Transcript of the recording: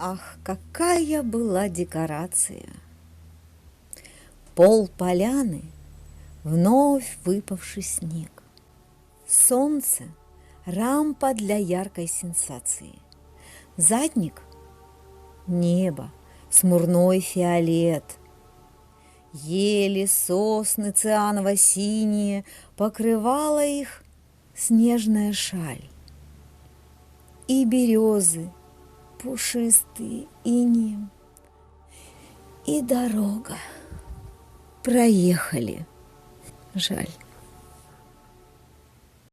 Ах, какая была декорация! Пол поляны, вновь выпавший снег. Солнце – рампа для яркой сенсации. Задник – небо, смурной фиолет. Ели, сосны цианово-синие, покрывала их снежная шаль. И березы пушистые инеем, и дорога. Проехали. Жаль.